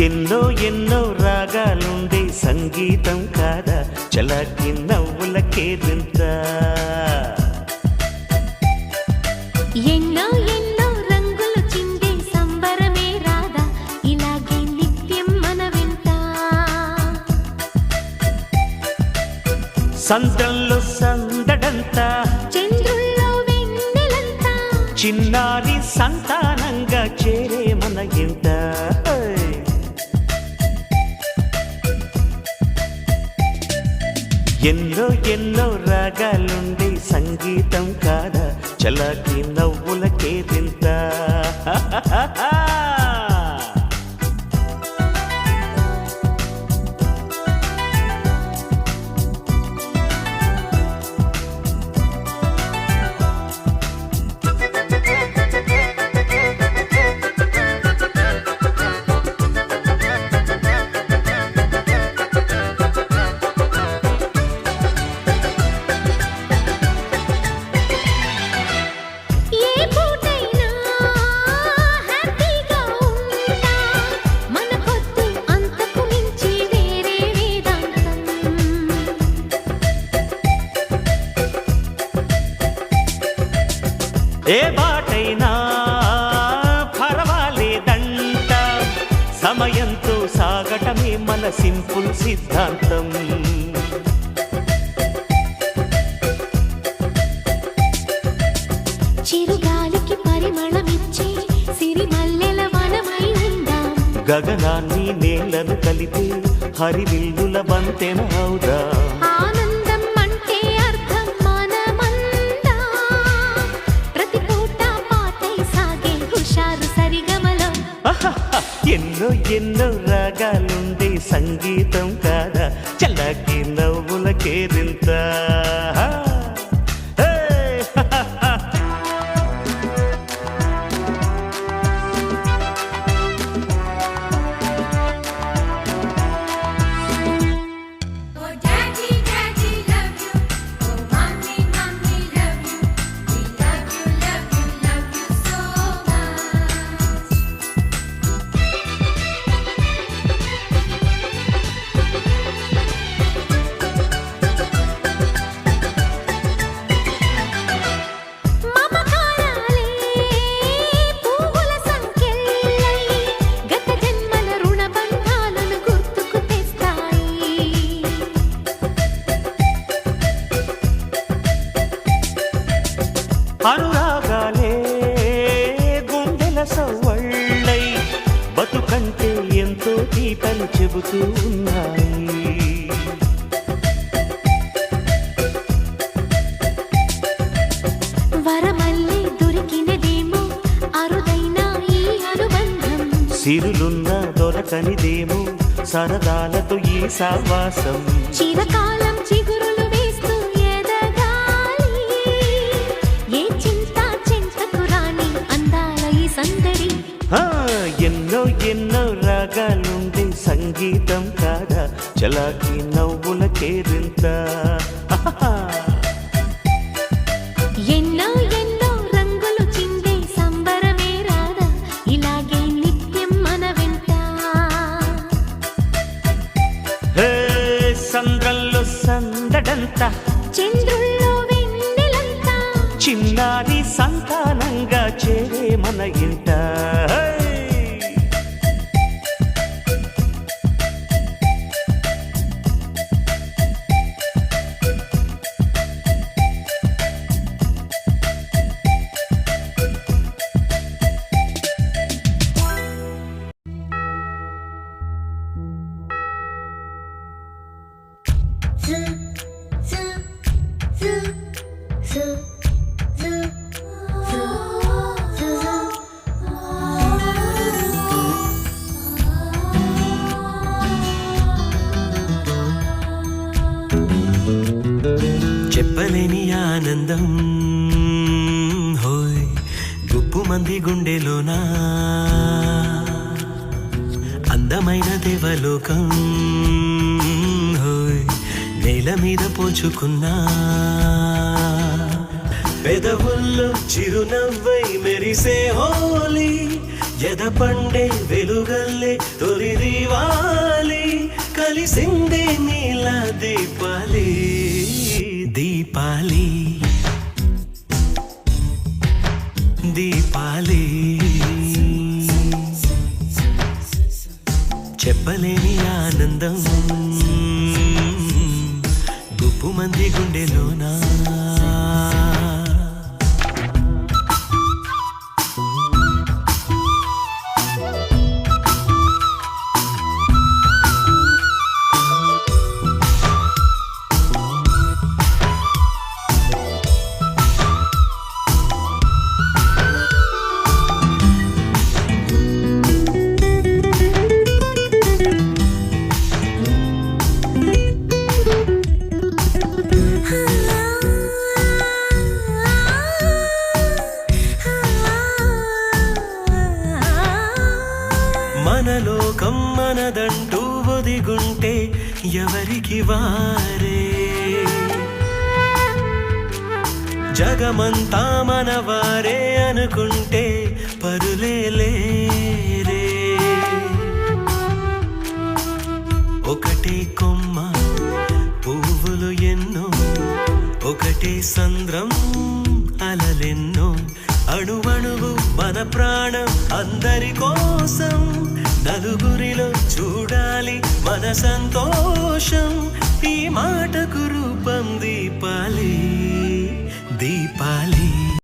ఎన్నో ఎన్నో రాగాలుండే సంగీతం కాదా చలాకి నవ్వులకే వింత. ఎన్నో ఎన్నో రంగులు చిందే సంబరమే రాదా ఇలాగే నిత్యం మన వింత. సంద్రంలో సందడంతా చంద్రుల్లో వెన్నెలంతా చిన్నారి సంతానంగా చేరే మన ఇంట. ఎన్నో ఎన్నో రాగాలుండే సంగీతం కాదా చలాకి నవ్వులకే వింత. ఏ బాటైనా పర్వాలేదంట సమయంతో సాగటమే మన సింపుల్ సిద్ధాంతం. చిరుగాలికి పరిమళమిచ్చే సిరిమల్లెల వనమై ఉందాం. గగనాన్ని నేలను కలిపి హరివిల్లుల బంతెన అవుదాం. ఎన్నో ఎన్నో రాగాలుండే సంగీతం కాదా చలాకి నవ్వులకే వింత. అనురాగాలే గుండెల సవ్వళ్ళై బతుకంటే ఎంతో తీపని చెబుతూ ఉన్నాయి. వరమల్లే దొరికినదేమో అరుదైన ఈ అనుబంధం. సిరులున్న దొరకనిదేమో సరదాలతో ఈ సావాసం. చిరకాలం చిగురులు వేస్తూ ఎదగాలి ఏ చింత చింతకు రాని అందాల ఈ సందడి. ఎన్నో ఎన్నో రాగాలుండే సంగీతం కాదా చలాకి నవ్వులకే వింత. ఎన్నో ఎన్నో రంగులు చిందే సంబరమే రాదా ఇలాగే నిత్యం మన వింత. సంద్రంలో సందడంతా చంద్రుల్లో వెన్నెలంతా చిన్నారి సంతానంగా చేరే మన ఇంట. చెప్పలేని ఆనందం హోయ్ గుప్పు మంది గుండెలోనా అందమైన దేవలోకం హోయ్ నేల మీద పోచుకున్నా పెదవుల్లో చిరునవ్వై మెరిసే హోలీ ఎదపండే వెలుగల్లే తొలి దీవాలి కలిసిందే నీల దీపాలి దీపాలి దీపాలి చెప్పలేని ఆనందం గుప్పు మంది గుండెలోనా మన లోకం మనదంటూ ఒదిగుంటే ఎవరికి వారే జగమంతా మనవారే అనుకుంటే పరులే లేరే ఒకటే కొమ్మ పువ్వులు ఎన్నో ఒకటే సంద్రం అలలెన్నో అణువణువు మన ప్రాణం అందరి కోసం నలుగురిలో చూడాలి మన సంతోషం ఈ మాటకు రూపం దీపాలి దీపాలి